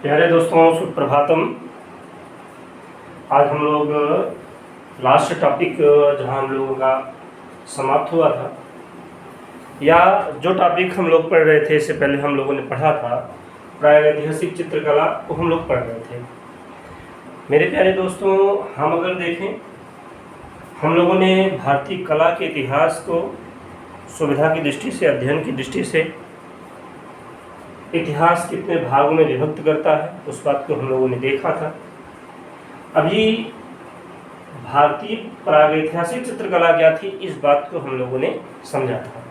प्यारे दोस्तों, सुप्रभातम। आज हम लोग लास्ट टॉपिक जहां हम लोगों का समाप्त हुआ था, या जो टॉपिक हम लोग पढ़ रहे थे इससे पहले हम लोगों ने पढ़ा था प्रागैतिहासिक चित्रकला, को हम लोग पढ़ रहे थे। मेरे प्यारे दोस्तों, हम अगर देखें, हम लोगों ने भारतीय कला के इतिहास को सुविधा की दृष्टि से, अध्ययन की दृष्टि से, इतिहास कितने भागों में विभक्त करता है उस बात को हम लोगों ने देखा था। अभी भारतीय प्रागैतिहासिक चित्रकला क्या थी इस बात को हम लोगों ने समझा था।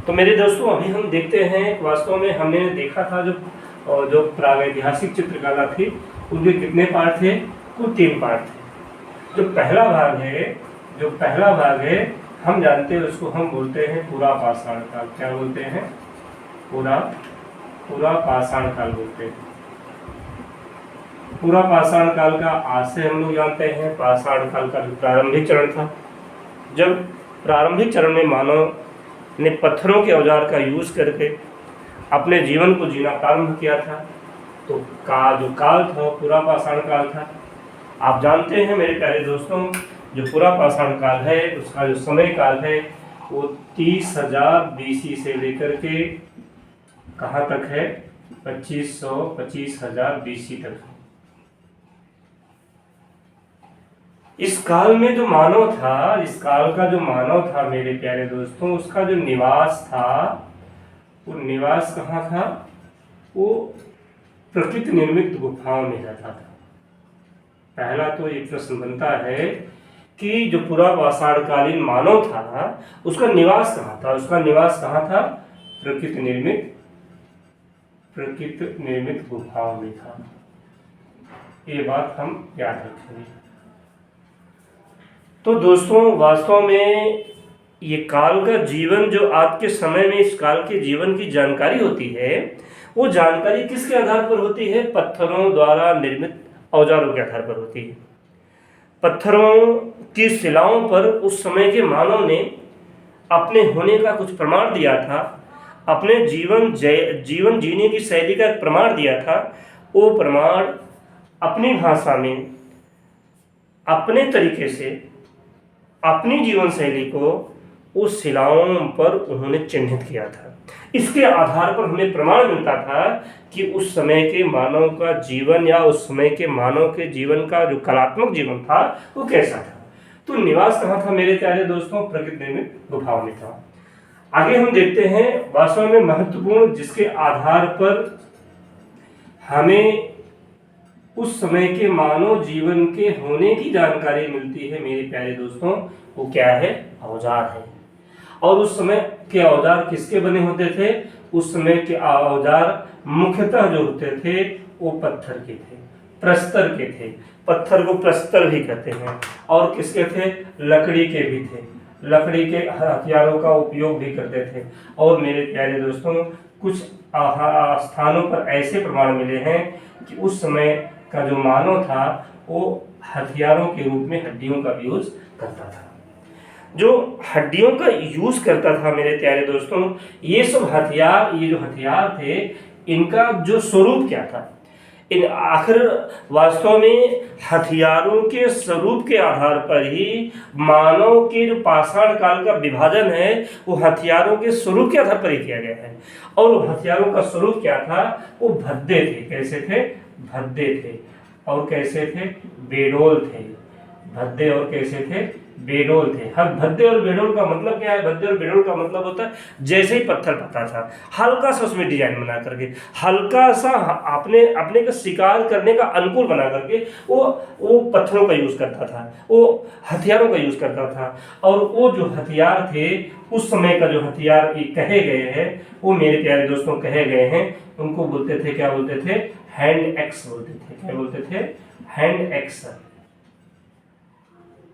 तो मेरे दोस्तों, अभी हम देखते हैं, वास्तव में हमने देखा था जो प्रागैतिहासिक चित्रकला थी उनके कितने पार्ट थे, कुल 3 पार्ट थे। जो पहला भाग है हम जानते हैं, उसको हम बोलते हैं पूरा पाषाण काल। क्या बोलते हैं? पूरा पाषाण काल बोलते हैं। पूरा पाषाण काल का आज से हम लोग जानते हैं पाषाण काल का जो प्रारंभिक चरण था, जब प्रारंभिक चरण में मानव ने पत्थरों के औजार का यूज करके अपने जीवन को जीना प्रारंभ किया था, तो जो काल था वो पूरा पाषाण काल था। आप जानते हैं मेरे प्यारे दोस्तों, जो पूरा पाषाण काल है उसका जो समय काल है वो 30,000 BC से लेकर के कहाँ तक है? 25,000 BC तक है। इस काल में जो मानव था, इस काल का जो मानव था मेरे प्यारे दोस्तों, उसका जो निवास था वो निवास कहाँ था? वो प्रकृति निर्मित गुफाओं में रहता था। पहला तो एक प्रश्न बनता है कि जो पूरा पाषाणकालीन मानव था उसका निवास कहाँ था? उसका निवास कहाँ था? प्रकृति निर्मित गुफाओं में था। ये बात हम याद रखेंगे। तो दोस्तों, वास्तव में ये काल का जीवन, जो आज के समय में इस काल के जीवन की जानकारी होती है, वो जानकारी किसके आधार पर होती है? पत्थरों द्वारा निर्मित औजारों के आधार पर होती है। पत्थरों की शिलाओं पर उस समय के मानव ने अपने होने का कुछ प्रमाण दिया था, अपने जीवन जीने की शैली का प्रमाण दिया था। वो प्रमाण अपनी भाषा में, अपने तरीके से, अपनी जीवन शैली को उस शिलाओं पर उन्होंने चिन्हित किया था। इसके आधार पर हमें प्रमाण मिलता था कि उस समय के मानव का जीवन, या उस समय के मानव के जीवन का जो कलात्मक जीवन था वो कैसा था। तो निवास कहाँ था मेरे प्यारे दोस्तों? प्रकृति निर्मित गुफाओं में था। आगे हम देखते हैं, वास्तव में महत्वपूर्ण जिसके आधार पर हमें उस समय के मानव जीवन के होने की जानकारी मिलती है मेरे प्यारे दोस्तों, वो क्या है? औजार है। और उस समय के औजार किसके बने होते थे? उस समय के औजार मुख्यतः जो होते थे वो पत्थर के थे, प्रस्तर के थे। पत्थर को प्रस्तर भी कहते हैं। और किसके थे? लकड़ी के भी थे। लकड़ी के हथियारों का उपयोग भी करते थे। और मेरे प्यारे दोस्तों, कुछ स्थानों पर ऐसे प्रमाण मिले हैं कि उस समय का जो मानव था वो हथियारों के रूप में हड्डियों का यूज करता था। जो हड्डियों का यूज करता था मेरे प्यारे दोस्तों, ये सब हथियार, ये जो हथियार थे, इनका जो स्वरूप क्या था? आखिर वास्तव में हथियारों के स्वरूप के आधार पर ही मानव के जो पाषाण काल का विभाजन है वो हथियारों के स्वरूप के आधार पर ही किया गया है। और वो हथियारों का स्वरूप क्या था? वो भद्दे थे। कैसे थे? भद्दे थे। और कैसे थे? बेडोल थे। भद्दे और कैसे थे? बेडोल थे। हर भद्दे और बेडोल का मतलब क्या है? भद्दे और बेडोल का मतलब होता है जैसे ही पत्थर पता था, हल्का सा उसमें डिजाइन बना करके, हल्का सा अपने का शिकार करने का अनुकूल बना करके वो पत्थरों का यूज करता था, वो हथियारों का यूज करता था। और वो जो हथियार थे, उस समय का जो हथियार कहे गए हैं, वो मेरे प्यारे दोस्तों कहे गए हैं, उनको बोलते थे, क्या बोलते थे? हैंड एक्स बोलते थे। क्या बोलते थे? Hand axe.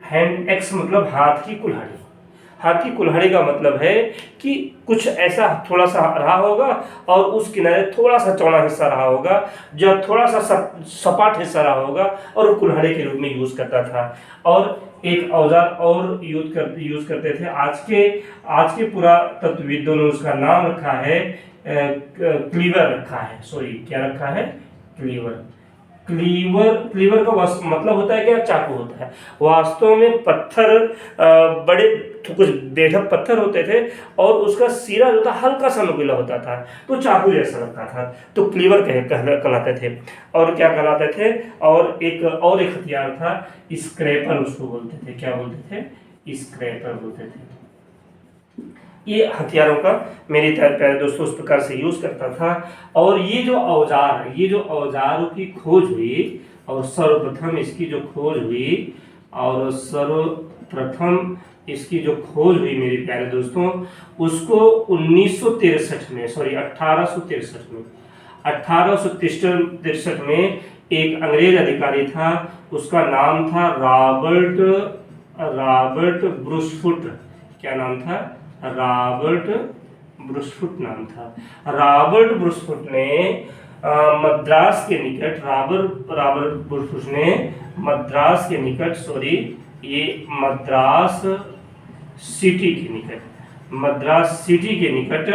हैंड एक्स मतलब हाथ की कुल्हाड़ी। हाथ की कुल्हाड़ी का मतलब है कि कुछ ऐसा थोड़ा सा रहा होगा और उस किनारे थोड़ा सा चौड़ा हिस्सा रहा होगा, जो थोड़ा सा सपाट हिस्सा रहा होगा, और वो कुल्हाड़ी के रूप में यूज करता था। और एक औजार और यूज करते थे। आज के पुरातत्वविदों ने उसका नाम रखा है, क्लीवर रखा है। सॉरी, क्या रखा है? क्लीवर। क्लीवर का मतलब होता है क्या? चाकू होता है। वास्तव में पत्थर बड़े कुछ बेढप पत्थर होते थे और उसका सिरा जो था हल्का सा नुकीला होता था, तो चाकू जैसा लगता था, तो क्लीवर कहलाते थे। और क्या कहलाते थे? और एक हथियार था, स्क्रैपर उसको बोलते थे। क्या बोलते थे? स्क्रैपर बोलते थे। ये हथियारों का मेरे प्यारे दोस्तों उस प्रकार से यूज करता था। और ये जो औजारों की खोज हुई, और सर्वप्रथम इसकी जो खोज हुई मेरे प्यारे दोस्तों, उसको 1963 में, सॉरी 1863 में एक अंग्रेज अधिकारी था, उसका नाम था रॉबर्ट ब्रूसफुट। क्या नाम था? रॉबर्ट ब्रूसफुट नाम था। रॉबर्ट ब्रूसफुट ने मद्रास के निकट मद्रास सिटी के निकट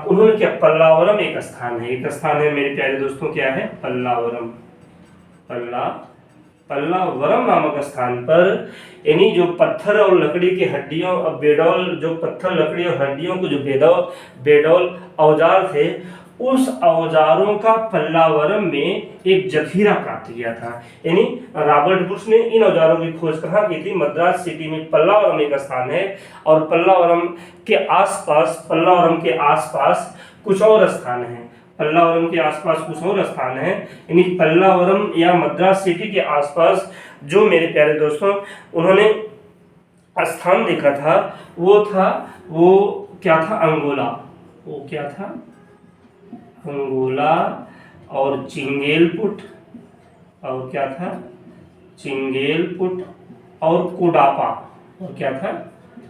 उन्होंने क्या, पल्लावरम एक स्थान है मेरे प्यारे दोस्तों, क्या है? पल्लावरम नामक स्थान पर, यानी जो पत्थर और लकड़ी की हड्डियों और बेडौल, जो पत्थर लकड़ी और हड्डियों को जो बेडौल औजार थे, उस औजारों का पल्लावरम में एक जखीरा प्राप्त किया था। यानी रॉबर्ट ब्रूस ने इन औजारों की खोज कहाँ की थी? मद्रास सिटी में पल्लावरम एक स्थान है, और पल्लावरम के आसपास कुछ और स्थान हैं। यानी पल्लावरम या मद्रास सिटी के आसपास जो मेरे प्यारे दोस्तों उन्होंने स्थान देखा था, वो क्या था? अंगोला। वो क्या था? अंगोला और चिंगेलपुट, और क्या था? चिंगेलपुट और कुडापा। और क्या था?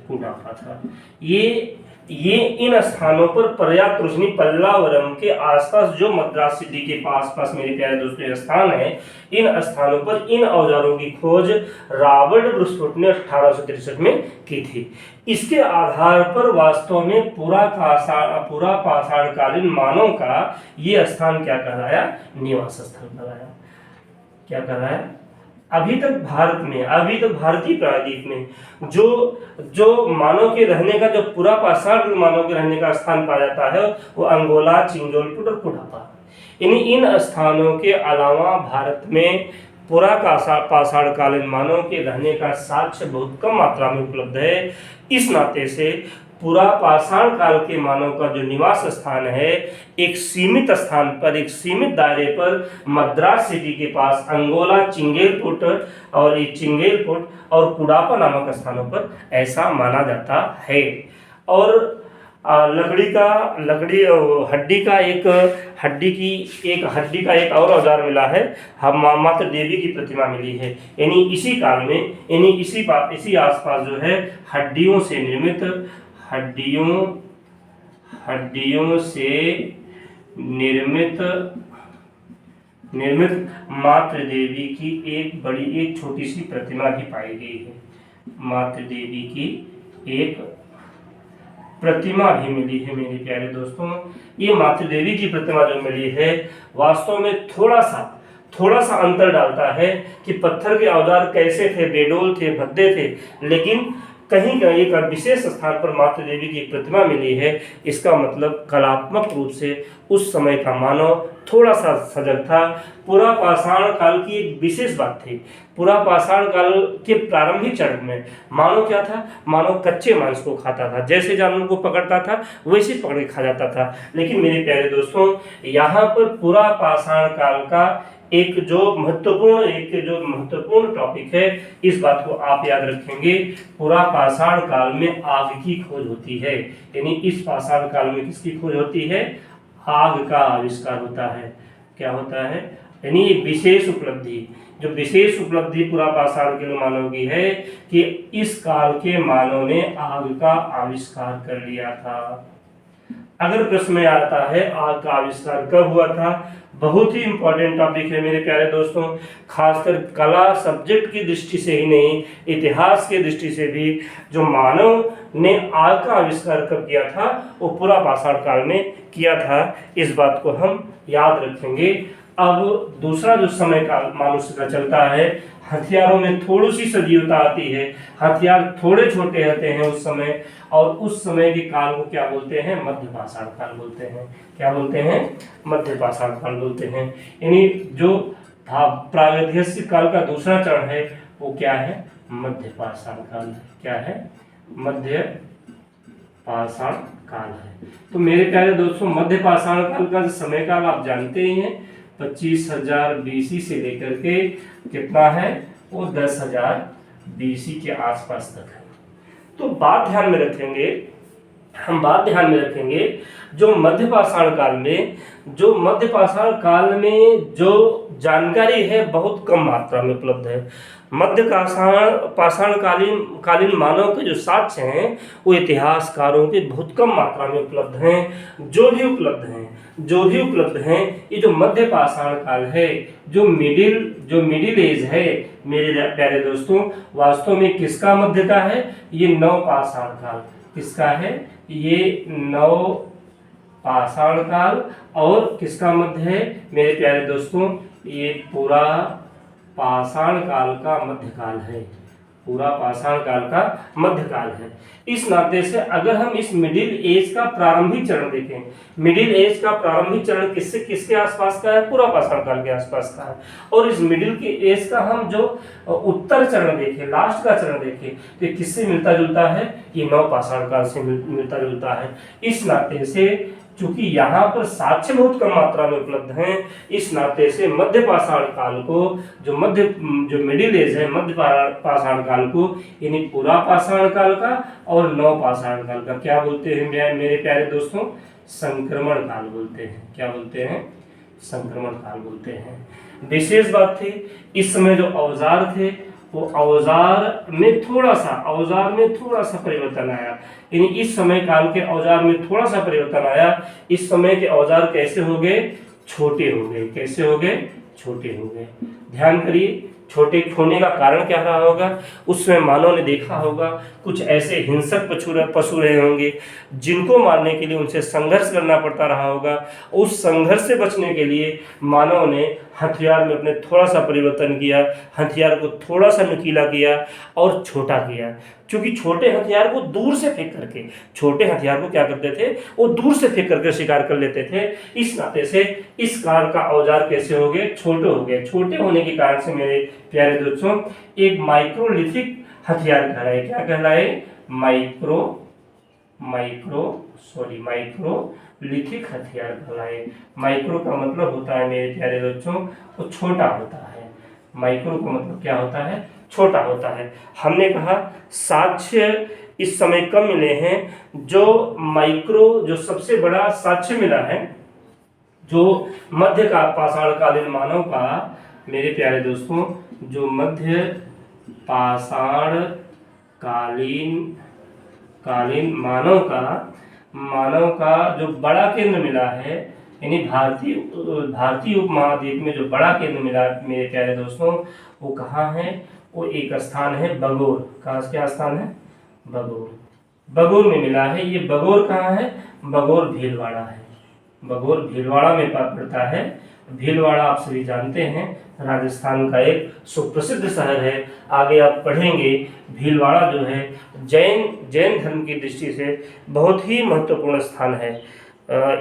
कुडापा था। ये इन स्थानों पर पर्याप्त रोशनी, पल्लावरम के आसपास जो मद्रास सिटी के पास मेरे प्यारे दोस्तों स्थान है, इन स्थानों पर इन औजारों की खोज रॉबर्ट ब्रूसफुट ने 1863 में की थी। इसके आधार पर वास्तव में पूरा पाषाणकालीन मानव का ये स्थान क्या कहलाया? निवास स्थल कहलाया। क्या कहलाया? अभी तक भारतीय प्रायद्वीप में जो मानव के रहने का, जो पूरा पाषाण मानव के रहने का स्थान पाया जाता है, वो अंगोला, चिंगोलपुट और कुडापा। इन स्थानों के अलावा भारत में पूरा पाषाणकालीन मानव के रहने का साक्ष्य बहुत कम मात्रा में उपलब्ध है। इस नाते से पूरा पाषाण काल के मानव का जो निवास स्थान है, एक सीमित स्थान पर, एक सीमित दायरे पर, मद्रास सिटी के पास अंगोला, चिंगेलपुट और कुडापा नामक स्थानों पर ऐसा माना जाता है। और हड्डी का एक और औजार मिला है, हम माता देवी की प्रतिमा मिली है। यानी इसी काल में, इसी आसपास जो है हड्डियों से निर्मित मातृ देवी की एक छोटी सी प्रतिमा भी पाई गई है। मातृ देवी की एक प्रतिमा भी मिली है मेरे प्यारे दोस्तों। ये मातृ देवी की प्रतिमा जो मिली है, वास्तव में थोड़ा सा अंतर डालता है कि पत्थर के औजार कैसे थे, बेडोल थे, भद्दे थे, लेकिन कहीं एक विशेष स्थान पर मातृ देवी की प्रतिमा मिली है। इसका मतलब कलात्मक रूप से उस समय का मानव थोड़ा सा सजग था। पूरा पाषाण काल की एक विशेष बात थी। पूरा पाषाण काल के प्रारंभिक चरण में मानव क्या था? मानव कच्चे मांस को खाता था, जैसे जानवर को पकड़ता था वैसे पकड़ के खा जाता था। लेकिन मेरे प्यारे दोस्तों, यहाँ पर पूरा पाषाण काल का एक जो महत्वपूर्ण टॉपिक है, इस बात को आप याद रखेंगे। पूरा पाषाण काल में आग की खोज होती है। यानी इस पाषाण काल में किसकी खोज होती है? आग का आविष्कार होता है। क्या होता है? यानी विशेष उपलब्धि पूरा पाषाण के मानव की है कि इस काल के मानव ने आग का आविष्कार कर लिया था। अगर प्रश्न में आता है आग का आविष्कार कब हुआ था, बहुत ही इंपॉर्टेंट टॉपिक है मेरे प्यारे दोस्तों। खासकर कला सब्जेक्ट की दृष्टि से ही नहीं, इतिहास की दृष्टि से भी जो मानव ने आग का आविष्कार कब किया था, वो पूरा पाषाण काल में किया था। इस बात को हम याद रखेंगे। अब दूसरा जो समय काल मनुष्य का चलता है, हथियारों में थोड़ी सी सजीवता आती है, हथियार थोड़े छोटे होते हैं उस समय, और उस समय के काल को क्या बोलते हैं? मध्य पाषाण काल बोलते हैं। क्या बोलते हैं? मध्य पाषाण काल बोलते हैं। यानी जो प्रागैतिहासिक काल का दूसरा चरण है वो क्या है? मध्य पाषाण काल। क्या है? मध्य पाषाण काल है। तो मेरे प्यारे दोस्तों, मध्य पाषाण काल का समय काल आप जानते ही हैं, 25,000 BC से लेकर के कितना है वो 10,000 BC के आसपास तक है। तो बात ध्यान में रखेंगे, हम बात ध्यान में रखेंगे, जो मध्य पाषाण काल में जो जानकारी है बहुत कम मात्रा में उपलब्ध है। मध्य पाषाण कालीन मानव के जो साक्ष्य हैं वो इतिहासकारों के बहुत कम मात्रा में उपलब्ध हैं। जो भी उपलब्ध हैं ये जो मध्य पाषाण काल है, जो मिडिल एज है मेरे प्यारे दोस्तों, वास्तव में किसका मध्य का है? ये नव पाषाण काल। किसका है? ये नव पाषाण काल। और किसका मध्य है मेरे प्यारे दोस्तों? ये पूरा पाषाण काल का मध्यकाल है। पूरा पाषाण काल का मध्यकाल है। इस नाते से अगर हम इस मिडिल एज का प्रारंभिक चरण देखें, मिडिल एज का प्रारंभिक चरण किसके आसपास का है? पूरा पाषाण काल के आसपास का है। और इस मिडिल के एज का हम जो उत्तर चरण देखें, लास्ट का चरण देखें, तो किससे मिलता जुलता है? ये नव पाषाण काल से मिलता जुलता है। इस नाते से चूंकि यहाँ पर साक्ष्य बहुत कम मात्रा में उपलब्ध हैं, इस नाते से मध्य पाषाण काल को जो मिडिल एज है, मध्य पाषाण काल को यानी पूरा पाषाण काल का और नव पाषाण काल का क्या बोलते हैं मेरे प्यारे दोस्तों? संक्रमण काल बोलते हैं। क्या बोलते हैं? संक्रमण काल बोलते हैं। विशेष बात थी, इस समय जो औजार थे वो औजार में थोड़ा सा परिवर्तन आया। यानी इस समय काल के औजार में थोड़ा सा परिवर्तन आया। इस समय के औजार कैसे हो गए? छोटे हो गए। कैसे हो गए? छोटे हो गए। ध्यान करिए, छोटे होने का कारण क्या रहा होगा? उस समय मानव ने देखा होगा कुछ ऐसे हिंसक पशु रहे होंगे जिनको मारने के लिए उनसे संघर्ष करना पड़ता रहा होगा। उस संघर्ष से बचने के लिए मानव ने हथियार में अपने थोड़ा सा परिवर्तन किया, हथियार को थोड़ा सा नुकीला किया और छोटा किया। क्योंकि छोटे हथियार को दूर से फेंक करके, छोटे हथियार को क्या करते थे? वो दूर से फेंक करके शिकार कर लेते थे। इस नाते से इस कार का औजार कैसे हो गए? छोटे हो गए। छोटे होने के कारण से मेरे प्यारे दोस्तों एक माइक्रोलिथिक हथियार कहलाए। क्या कहलाए? माइक्रोलिथिक हथियार कहलाए। माइक्रो का मतलब होता है मेरे प्यारे दोस्तों वो छोटा होता है। माइक्रो का मतलब क्या होता है? छोटा होता है। हमने कहा साक्ष्य इस समय कम मिले हैं। जो सबसे बड़ा साक्ष्य मिला है जो मध्य का पाषाण कालीन मानव का, मेरे प्यारे दोस्तों, जो मध्य पाषाण कालीन मानव का जो बड़ा केंद्र मिला है, यानी भारतीय उपमहाद्वीप में जो बड़ा केंद्र मिला मेरे प्यारे दोस्तों, वो कहाँ है? वो एक स्थान है बगोर। क्या स्थान है? बगोर में मिला है। ये बगोर कहाँ है? बगोर भीलवाड़ा है। बगोर भीलवाड़ा में पड़ता है। भीलवाड़ा आप सभी जानते हैं राजस्थान का एक सुप्रसिद्ध शहर है। आगे आप पढ़ेंगे भीलवाड़ा जो है जैन धर्म की दृष्टि से बहुत ही महत्वपूर्ण स्थान है।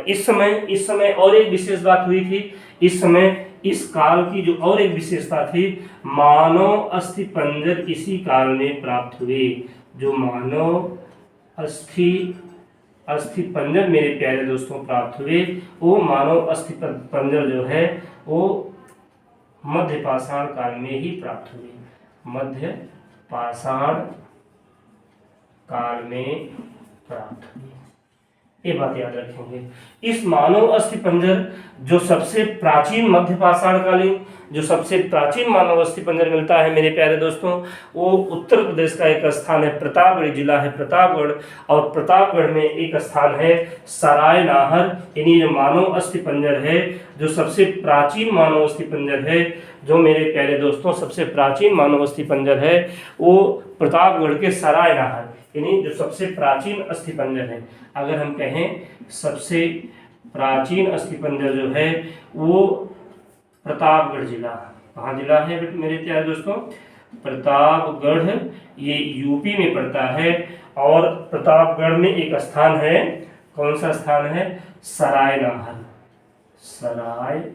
इस समय और एक विशेष बात हुई थी। इस समय इस काल की जो और एक विशेषता थी, मानव अस्थिपंजर इसी काल में प्राप्त हुए। जो मानव अस्थिपंजर मेरे प्यारे दोस्तों प्राप्त हुए, वो मानव अस्थिपंजर जो है वो मध्य पाषाण काल में ही प्राप्त हुए। मध्य पाषाण काल में प्राप्त हुए। ये बात याद रखेंगे। इस मानव अस्थिपंजर जो सबसे प्राचीन मध्य पाषाण कालीन जो सबसे प्राचीन मानव अस्थिपंजर मिलता है मेरे प्यारे दोस्तों, वो उत्तर प्रदेश का एक स्थान है, प्रतापगढ़ जिला है प्रतापगढ़। और प्रतापगढ़ में एक स्थान है सराय नाहर। यानी जो मानव अस्थिपंजर है, जो सबसे प्राचीन मानव अस्थिपंजर है, जो मेरे प्यारे दोस्तों सबसे प्राचीन मानव अस्थिपंजर है, वो प्रतापगढ़ के सराय नाहर, यानी जो सबसे प्राचीन अस्थिपंजर है। अगर हम कहें सबसे प्राचीन अस्थिपंजर जो है वो प्रतापगढ़ जिला। कहाँ जिला है मेरे प्यारे दोस्तों? प्रतापगढ़, ये यूपी में पड़ता है। और प्रतापगढ़ में एक स्थान है, कौन सा स्थान है? सरायनाहर। सरायनाहर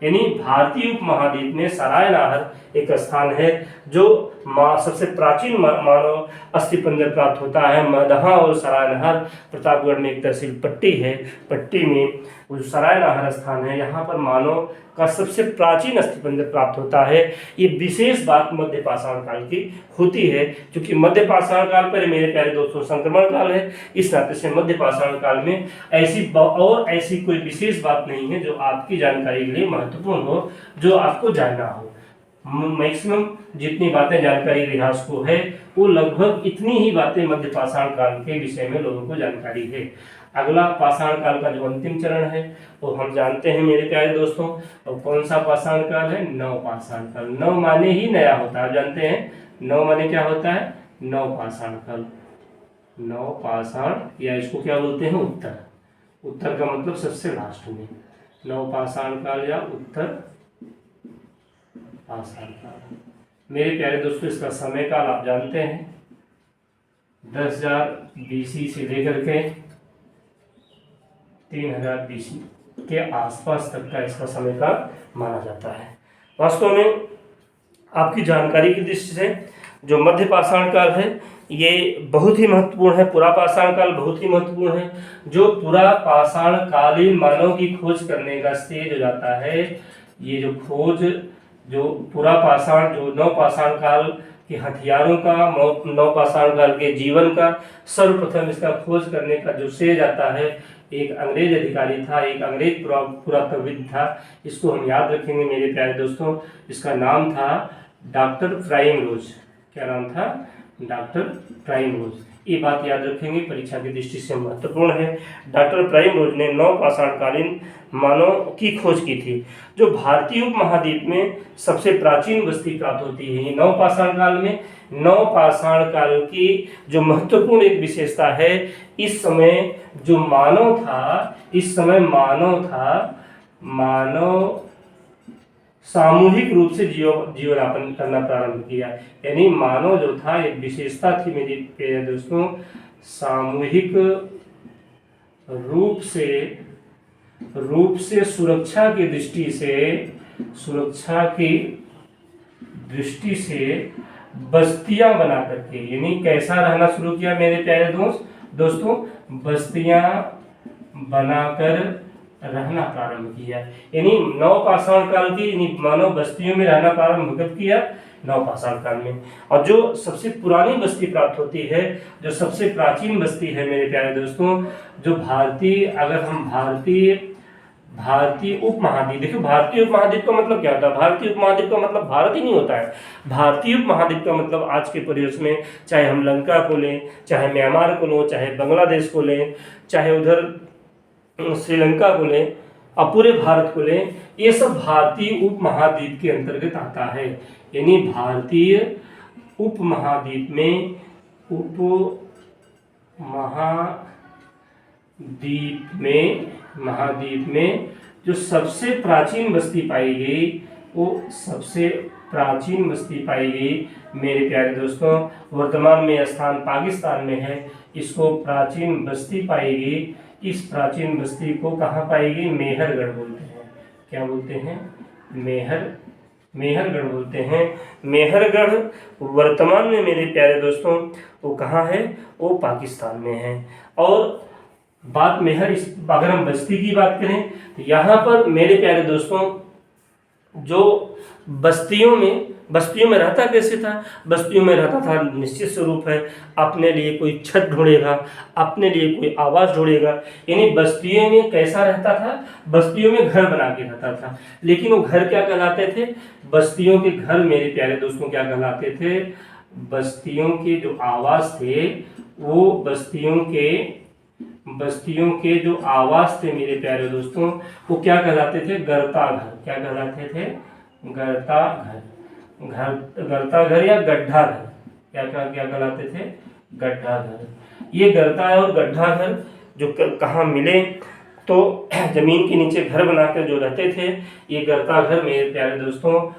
यानी भारतीय उपमहाद्वीप में सरायनाहर एक स्थान है जो सबसे प्राचीन मानव अस्थिपंजर प्राप्त होता है। मदहा और सरायनाहर प्रतापगढ़ में एक तहसील पट्टी है। पट्टी में वो सरायनाहर स्थान है, यहाँ पर मानव का सबसे प्राचीन अस्थिपंजर प्राप्त होता है। ये विशेष बात मध्य पाषाण काल की होती है, क्योंकि मध्य पाषाण काल पर मेरे प्यारे दोस्तों संक्रमण काल है, इस नाते से मध्य पाषाण काल में ऐसी कोई विशेष बात नहीं है जो आपकी जानकारी के लिए महत्वपूर्ण हो, जो आपको जानना हो। मैक्सिमम जितनी बातें जानकारी इतिहास को है वो लगभग इतनी ही बातें मध्य पाषाण काल के विषय में लोगों को जानकारी है। अगला पाषाण काल का जो अंतिम चरण है वो हम जानते हैं मेरे प्यारे दोस्तों। और कौन सा पाषाण काल है? नव पाषाण काल। नव माने ही नया होता है, जानते हैं नव माने क्या होता है? नव पाषाण काल। नव पाषाण, या इसको क्या बोलते हैं? उत्तर। उत्तर का मतलब सबसे लास्ट में। नव पाषाण काल या उत्तर पाषाण काल। मेरे प्यारे दोस्तों इसका समय काल आप जानते हैं 10,000 BC से लेकर के 3000 BC के आसपास तक का इसका समय काल माना जाता है। वास्तव में आपकी जानकारी की दृष्टि से जो मध्य पाषाण काल है ये बहुत ही महत्वपूर्ण है। पुरा पाषाण काल बहुत ही महत्वपूर्ण है। जो पुरा पाषाण कालीन मानव की खोज करने का स्टेज हो जाता है, ये जो खोज, जो पुरा पाषाण, जो नव पाषाण काल के हथियारों का, नव पाषाण काल के जीवन का सर्वप्रथम इसका खोज करने का जो श्रेय जाता है, एक अंग्रेज अधिकारी था, एक अंग्रेज पुरातत्वविद था। इसको हम याद रखेंगे मेरे प्यारे दोस्तों। इसका नाम था डॉक्टर प्राइमरोज। क्या नाम था? Doctor primrose. ये बात याद रखेंगे, परीक्षा की दृष्टि से महत्वपूर्ण है। डॉक्टर प्राइमरोज ने नव पाषाणकालीन मानव की खोज की थी। जो भारतीय उपमहाद्वीप में सबसे प्राचीन बस्ती प्राप्त होती है नव पाषाण काल में। नव पाषाण काल की जो महत्वपूर्ण एक विशेषता है, इस समय जो मानव था, इस समय मानव सामूहिक रूप से जीवन यापन करना प्रारंभ किया। यानी मानव जो था, एक विशेषता थी मेरी प्रिय दोस्तों, सामूहिक रूप से सुरक्षा की दृष्टि से बस्तियां बना करके, यानी कैसा रहना शुरू किया मेरे प्यारे दोस्तों, बस्तियां बनाकर रहना प्रारंभ किया। यानी नव पाषाण काल की, यानी मानव बस्तियों में रहना प्रारंभ कब किया? नव पाषाण काल में। और जो सबसे पुरानी बस्ती प्राप्त होती है, जो सबसे प्राचीन बस्ती है मेरे प्यारे दोस्तों, जो अगर हम भारतीय उपमहाद्वीप, देखिए भारतीय उपमहाद्वीप का मतलब क्या होता है? भारतीय उपमहाद्वीप का मतलब भारत ही नहीं होता है। भारतीय उपमहाद्वीप का मतलब आज के परिवेश में, चाहे हम लंका को लें, चाहे म्यांमार को लें, चाहे बांग्लादेश को लें, चाहे उधर श्रीलंका को लें, और पूरे भारत को लें, ये सब भारतीय उपमहाद्वीप के अंतर्गत आता है। यानी भारतीय उपमहाद्वीप में जो सबसे प्राचीन बस्ती पाई गई, वो सबसे प्राचीन बस्ती पाई गई मेरे प्यारे दोस्तों, वर्तमान में स्थान पाकिस्तान में है। इसको प्राचीन बस्ती पाई गई। इस प्राचीन बस्ती को कहाँ पाई गई? मेहरगढ़ बोलते हैं। क्या बोलते हैं? मेहरगढ़ बोलते हैं। मेहरगढ़ वर्तमान में मेरे प्यारे दोस्तों वो कहाँ है? वो पाकिस्तान में है। और अगर हम बस्ती की बात करें तो यहाँ पर मेरे प्यारे दोस्तों जो बस्तियों में रहता कैसे था? बस्तियों में रहता था निश्चित स्वरूप है, अपने लिए कोई छत ढूंढेगा, अपने लिए कोई आवास ढूंढेगा। यानी बस्तियों में कैसा रहता था? बस्तियों में घर बना के रहता था। लेकिन वो घर क्या कहलाते थे? बस्तियों के घर मेरे प्यारे दोस्तों क्या कहलाते थे? बस्तियों के जो आवास थे, वो बस्तियों के जो आवास थे मेरे प्यारे दोस्तों, वो क्या कहलाते थे? गर्ता घर। क्या कहलाते थे? गर्ता घर या गड्ढा घर। क्या कहलाते थे? गड्ढा घर। ये गर्ता और गड्ढा घर जो कहाँ मिले? तो जमीन के नीचे घर बनाकर जो रहते थे, ये गरता घर मेरे प्यारे दोस्तों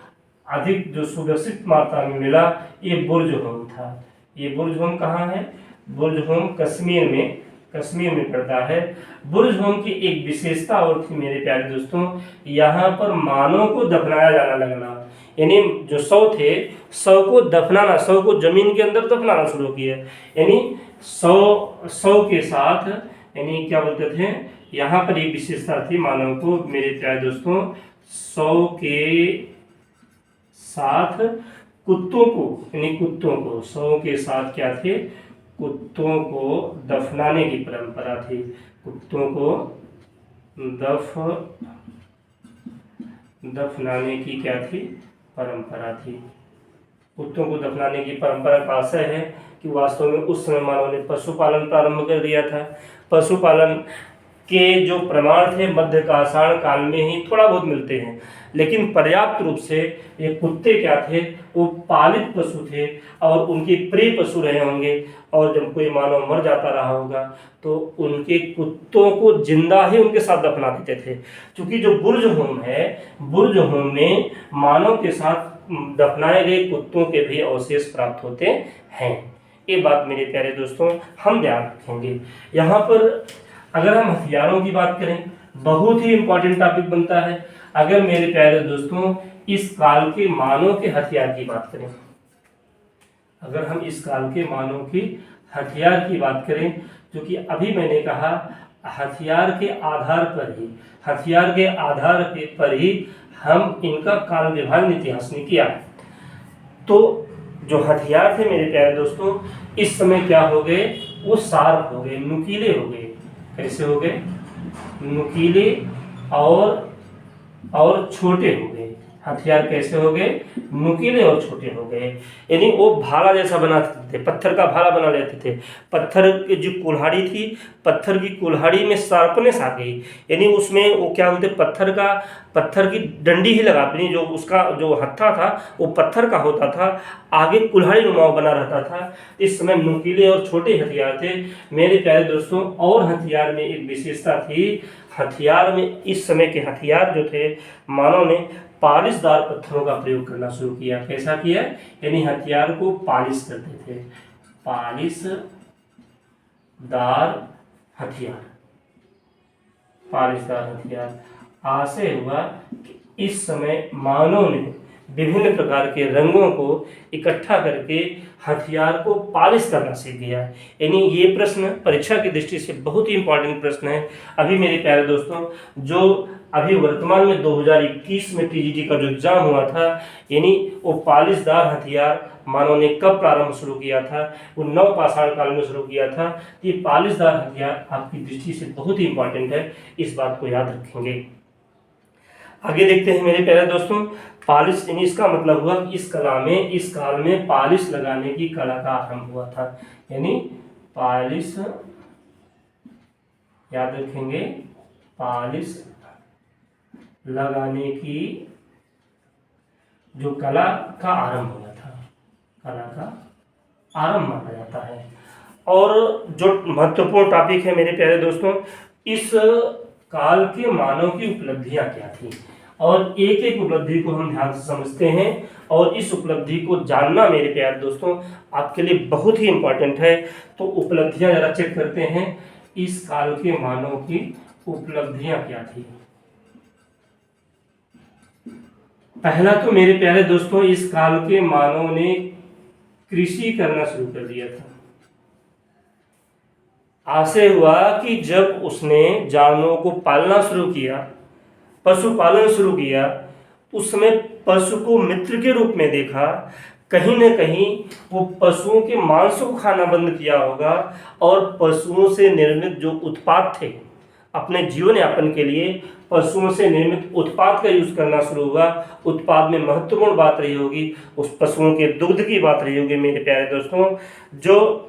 अधिक जो सुव्यवस्थित मात्रा में मिला, ये बुर्ज होम था। ये बुर्ज होम कहाँ है? बुर्ज होम कश्मीर में पड़ता है। बुर्ज होम की एक विशेषता और थी मेरे प्यारे दोस्तों, यहाँ पर मानव को दफनाया जाना लगना, यानी जो शव थे, शव को जमीन के अंदर दफनाना शुरू किया। यानी शव के साथ, यानी क्या बोलते थे, यहाँ पर एक विशेषता थी मानव को मेरे प्यारे दोस्तों, शव के साथ कुत्तों को शव के साथ क्या थे, कुत्तों को दफनाने की परंपरा थी। कुत्तों को दफनाने की क्या थी, परंपरा थी। कुत्तों को दफनाने की परंपरा का आशय है कि वास्तव में उस समय मानव ने पशुपालन प्रारंभ कर दिया था। पशुपालन के जो प्रमाण थे मध्यकालीन काल में ही थोड़ा बहुत मिलते हैं, लेकिन पर्याप्त रूप से ये कुत्ते क्या थे, वो पालित पशु थे और उनके प्रिय पशु रहे होंगे। और जब कोई मानव मर जाता रहा होगा तो उनके कुत्तों को जिंदा ही उनके साथ दफना देते थे। क्योंकि जो बुर्ज होम है, बुर्ज होम में मानव के साथ दफनाए गए कुत्तों के भी अवशेष प्राप्त होते हैं। ये बात मेरे प्यारे दोस्तों हम ध्यान रखेंगे। यहाँ पर अगर हम हथियारों की बात करें, बहुत ही इंपॉर्टेंट टॉपिक बनता है। अगर मेरे प्यारे दोस्तों इस काल के मानव के हथियार की बात करें, अगर हम इस काल के मानव की हथियार की बात करें, क्योंकि अभी मैंने कहा हथियार के आधार पर ही हम इनका काल विभाजन इतिहास ने किया। तो जो हथियार थे मेरे प्यारे दोस्तों इस समय क्या हो गए, वो शार्प हो गए, नुकीले हो गए। कैसे हो गए? नुकीले और छोटे हो गए। हथियार कैसे हो गए? नुकीले और छोटे हो गए। यानी वो भाला जैसा बनाते थे, पत्थर का भाला बना लेते थे। पत्थर की जो कुल्हाड़ी थी, पत्थर की कुल्हाड़ी में शार्पनेस आ गई, यानी उसमें वो क्या बोलते, पत्थर की डंडी ही लगा, जो उसका जो हत्था था वो पत्थर का होता था, आगे कुल्हाड़ी नुमा बना रहता था। इस समय नुकीले और छोटे हथियार थे मेरे प्यारे दोस्तों। और हथियार में एक विशेषता थी, हथियार में इस समय के हथियार जो थे, मानव ने पालिशदार पत्थरों का प्रयोग करना शुरू किया। कैसा किया? यानी हथियार को पालिश करते थे, पालिशदार हथियार। आशय हुआ कि इस समय मानव ने विभिन्न प्रकार के रंगों को इकट्ठा करके हथियार को पालिश करना सीख गया। यानी ये प्रश्न परीक्षा की दृष्टि से बहुत ही इंपॉर्टेंट प्रश्न है। अभी मेरे प्यारे दोस्तों जो अभी वर्तमान में 2021 में टीजीटी का जो एग्जाम हुआ था, यानी वो पालिशदार हथियार मानव ने कब प्रारंभ शुरू किया था, वो नवपाषाण काल में शुरू किया था। ये पालिशदार हथियार आपकी दृष्टि से बहुत ही इंपॉर्टेंट है, इस बात को याद रखेंगे। आगे देखते हैं मेरे प्यारे दोस्तों, पालिश, यानी इसका मतलब हुआ कि इस काल में पालिश लगाने की कला का आरंभ हुआ था। यानी पालिश, याद रखेंगे, पालिश लगाने की जो कला का आरंभ हुआ था, कला का आरंभ माना जाता है। और जो महत्वपूर्ण टॉपिक है मेरे प्यारे दोस्तों, इस काल के मानव की उपलब्धियां क्या थी, और एक एक उपलब्धि को हम ध्यान से समझते हैं। और इस उपलब्धि को जानना मेरे प्यारे दोस्तों आपके लिए बहुत ही इंपॉर्टेंट है। तो उपलब्धियां जरा चेक करते हैं, इस काल के मानव की उपलब्धियां क्या थी। पहला तो मेरे प्यारे दोस्तों इस काल के मानव ने कृषि करना शुरू कर दिया था। आशय हुआ कि जब उसने जानवरों को पालना शुरू किया, पशुपालन शुरू किया, उस समय पशु को मित्र के रूप में देखा। कहीं न कहीं वो पशुओं के मांस को खाना बंद किया होगा और पशुओं से निर्मित जो उत्पाद थे, अपने जीवन यापन के लिए पशुओं से निर्मित उत्पाद का यूज करना शुरू हुआ। उत्पाद में महत्वपूर्ण बात रही होगी उस पशुओं के दुग्ध की बात रही होगी मेरे प्यारे दोस्तों। जो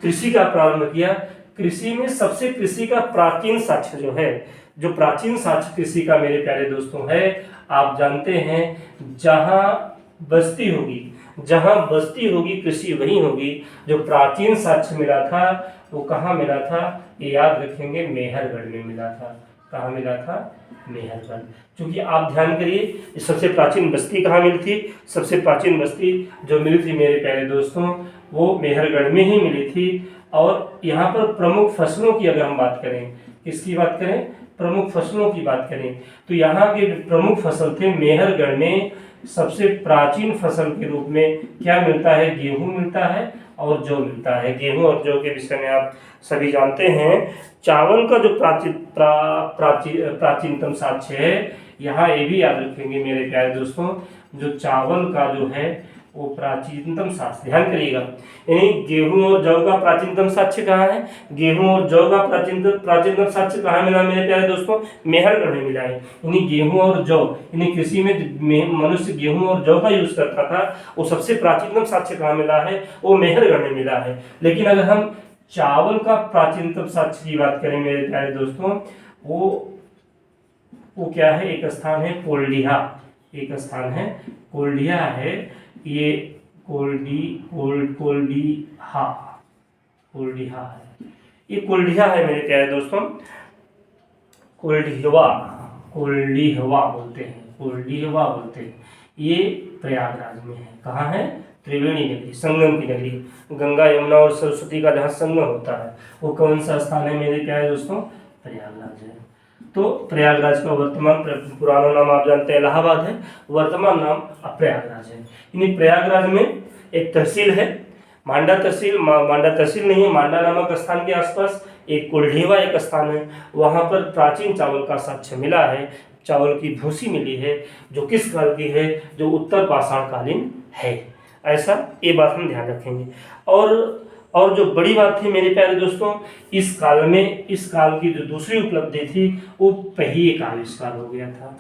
कृषि का प्रारंभ किया, कृषि में सबसे कृषि का प्राचीन साक्ष्य जो है, जो प्राचीन साक्ष्य कृषि का मेरे प्यारे दोस्तों है, आप जानते हैं जहाँ बस्ती होगी जहाँ बस्ती होगी कृषि वहीं होगी। जो प्राचीन साक्ष्य मिला था वो कहाँ मिला था, ये याद रखेंगे, मेहरगढ़ में मिला था। कहाँ मिला था, मेहरगढ़। क्योंकि आप ध्यान करिए सबसे प्राचीन बस्ती कहाँ मिली थी, सबसे प्राचीन बस्ती जो मिली थी मेरे प्यारे दोस्तों वो मेहरगढ़ में ही मिली थी। और यहाँ पर प्रमुख फसलों की अगर हम बात करें, किसकी बात करें, प्रमुख फसलों की बात करें, तो यहाँ के प्रमुख फसल थे मेहरगढ़ में सबसे प्राचीन फसल के रूप में क्या मिलता है, गेहूं मिलता है और जौ मिलता है। गेहूं और जौ के विषय में आप सभी जानते हैं। चावल का जो प्राचीनतम साक्ष्य है, यहाँ ये भी याद रखेंगे मेरे प्यारे दोस्तों, जो चावल का जो है वो प्राचीनतम साक्ष्य, ध्यान करिएगा, यानी गेहूं और जौ का प्राचीनतम साक्ष्य कहाँ है, गेहूं और जौ का प्राचीनतम साक्ष्य कहाँ मिला मेरे प्यारे दोस्तों, मेहरगढ़ में मिला है। यानी गेहूं और जौ, यानी कृषि में मनुष्य गेहूं और जौ का यूज करता था, वो सबसे प्राचीनतम साक्ष्य कहाँ मिला है, वो मेहरगढ़ में मिला है। लेकिन अगर हम चावल का प्राचीनतम साक्ष्य की बात करें मेरे प्यारे दोस्तों, वो क्या है, एक स्थान है कोल्डिहा, एक स्थान है कोल्डिहा है, ये कोल्डिहा है, ये कोल्डिहा है मेरे प्यारे दोस्तों, कोल्डिहवा बोलते हैं। ये प्रयागराज में है। कहाँ है, त्रिवेणी नगरी, संगम की नगरी, गंगा यमुना और सरस्वती का जहाँ संगम होता है वो कौन सा स्थान है मेरे प्यारे दोस्तों, प्रयागराज है। तो प्रयागराज का वर्तमान पुराना नाम आप जानते हैं इलाहाबाद है, वर्तमान नाम प्रयागराज है। यानी प्रयागराज में एक तहसील है मांडा तहसील नहीं है, मांडा नामक स्थान के आसपास एक कोल्ढीवा एक स्थान है, वहाँ पर प्राचीन चावल का साक्ष्य मिला है। चावल की भूसी मिली है जो किस काल की है, जो उत्तर पाषाण कालीन है। ऐसा ये बात हम ध्यान रखेंगे। और जो बड़ी बात थी मेरे प्यारे दोस्तों, इस काल की जो दूसरी उपलब्धि थी वो पहिए का आविष्कार हो गया था।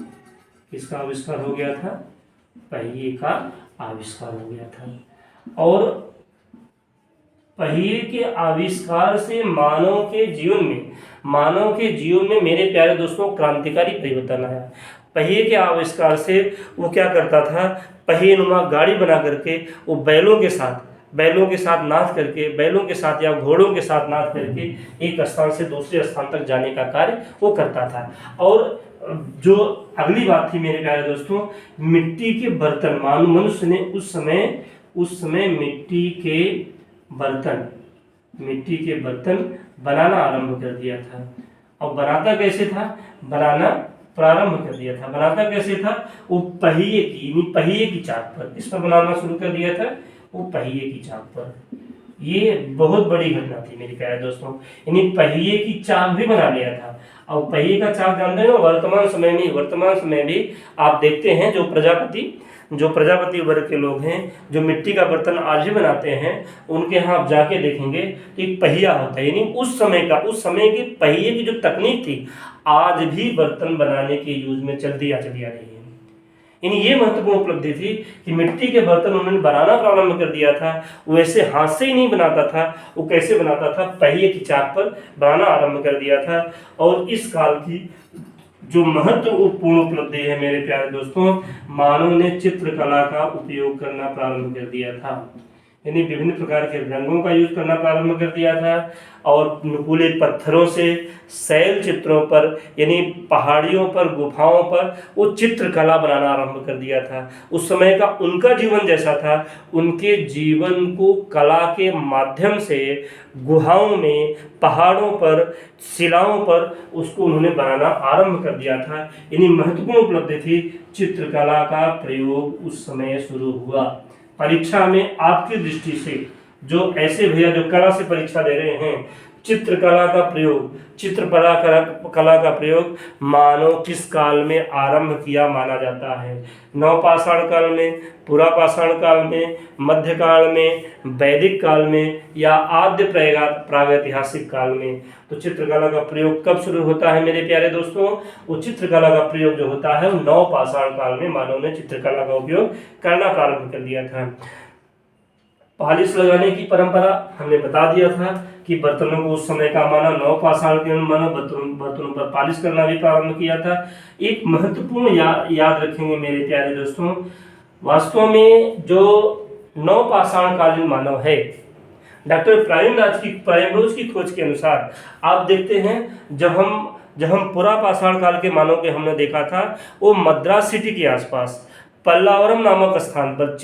किसका आविष्कार हो गया था, पहिए का आविष्कार हो गया था। और पहिए के आविष्कार से मानव के जीवन में मेरे प्यारे दोस्तों क्रांतिकारी परिवर्तन आया। पहिए के आविष्कार से वो क्या करता था, पहिए नुमा गाड़ी बना करके वो बैलों के साथ नाच करके, बैलों के साथ या घोड़ों के साथ नाच करके एक स्थान से दूसरे स्थान तक जाने का कार्य वो करता था। और जो अगली बात थी मेरे प्यारे दोस्तों, मिट्टी के बर्तन, मनुष्य ने उस समय मिट्टी के बर्तन बनाना आरंभ कर दिया था। और बनाता कैसे था, बनाना प्रारंभ कर दिया था। बनाता कैसे था, वो पहिए की चाक पर, इस पर बनाना शुरू कर दिया था, वो पहिए की चाक पर। ये बहुत बड़ी घटना थी मेरे प्यारे दोस्तों, यानी पहिए की चाक भी बना लिया था। और पहिए का चाक जानते हैं, वर्तमान समय में आप देखते हैं जो प्रजापति वर्ग के लोग हैं, जो मिट्टी का बर्तन आज भी बनाते हैं, उनके यहाँ आप जाके देखेंगे तो एक पहिया होता है। यानी उस समय के पहिए की जो तकनीक थी आज भी बर्तन बनाने के यूज में चली आ रही है। यानी ये महत्वपूर्ण उपलब्धि थी कि मिट्टी के बर्तन उन्होंने बनाना प्रारंभ कर दिया था। वैसे हाथ से ही नहीं बनाता था, वो कैसे बनाता था, पहिए की चाक पर बनाना आरंभ कर दिया था। और इस काल की जो महत्वपूर्ण उपलब्धि है मेरे प्यारे दोस्तों, मानव ने चित्रकला का उपयोग करना प्रारंभ कर दिया था। यानी विभिन्न प्रकार के रंगों का यूज करना प्रारंभ कर दिया था। और नुकीले पत्थरों से शैल चित्रों पर, यानी पहाड़ियों पर, गुफाओं पर वो चित्रकला बनाना आरंभ कर दिया था। उस समय का उनका जीवन जैसा था, उनके जीवन को कला के माध्यम से गुहाओं में, पहाड़ों पर, शिलाओं पर उसको उन्होंने बनाना आरंभ कर दिया था। यानी महत्वपूर्ण उपलब्धि थी, चित्रकला का प्रयोग उस समय शुरू हुआ। परीक्षा में आपकी दृष्टि से जो ऐसे भैया जो कला से परीक्षा दे रहे हैं, चित्रकला का प्रयोग मानव किस काल में आरंभ किया माना जाता है, नवपाषाण काल में, पुरापाषाण काल में, मध्यकाल में, वैदिक काल में या आद्य प्रागैतिहासिक काल में। तो चित्रकला का प्रयोग कब शुरू होता है मेरे प्यारे दोस्तों, वो चित्रकला का प्रयोग जो होता है वो नवपाषाण काल में मानव ने चित्रकला का उपयोग करना प्रारंभ कर दिया था। पालिश लगाने की परंपरा हमने बता दिया था कि बर्तनों को उस समय का माना नवपाषाण के माना, बर्तनों पर पालिश करना भी प्रारंभ किया था। एक महत्वपूर्ण याद रखेंगे मेरे प्यारे दोस्तों, वास्तव में जो नवपाषाणकालीन मानव है। डॉक्टर प्राइमरोज की खोज के अनुसार आप देखते हैं, जब हम पुरा पाषाण काल के मानव के हमने देखा था, वो मद्रास सिटी के आसपास पल्लावरम नामक स्थान पर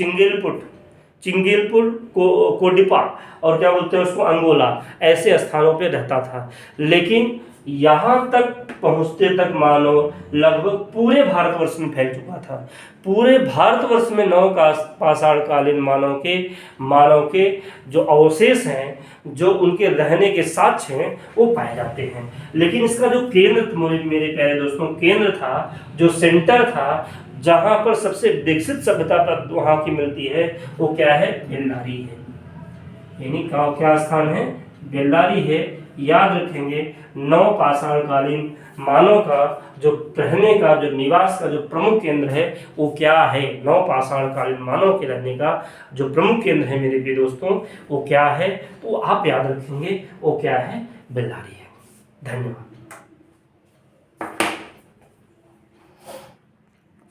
चिंगेलपुर कोडिपा और क्या बोलते हैं उसको, अंगोला, ऐसे स्थानों पे रहता था। लेकिन यहाँ तक पहुँचते तक मानव लगभग पूरे भारतवर्ष में फैल चुका था। पूरे भारतवर्ष में नवपाषाणकालीन मानव के जो अवशेष हैं, जो उनके रहने के साक्ष्य हैं, वो पाए जाते हैं। लेकिन इसका जो केंद्र, मेरे प्यारे दोस्तों, केंद्र था, जो सेंटर था, जहाँ पर सबसे विकसित सभ्यता पर वहाँ की मिलती है, वो क्या है, बेल्लारी है। यानी क्या स्थान है, बेल्लारी है। याद रखेंगे, नवपाषाणकालीन मानव का जो रहने का, जो निवास का जो प्रमुख केंद्र है, वो क्या है, नवपाषाणकालीन मानव के रहने का जो प्रमुख केंद्र है मेरे प्रिय दोस्तों, वो क्या है, तो आप याद रखेंगे, वो क्या है, बेल्लारी है। धन्यवाद।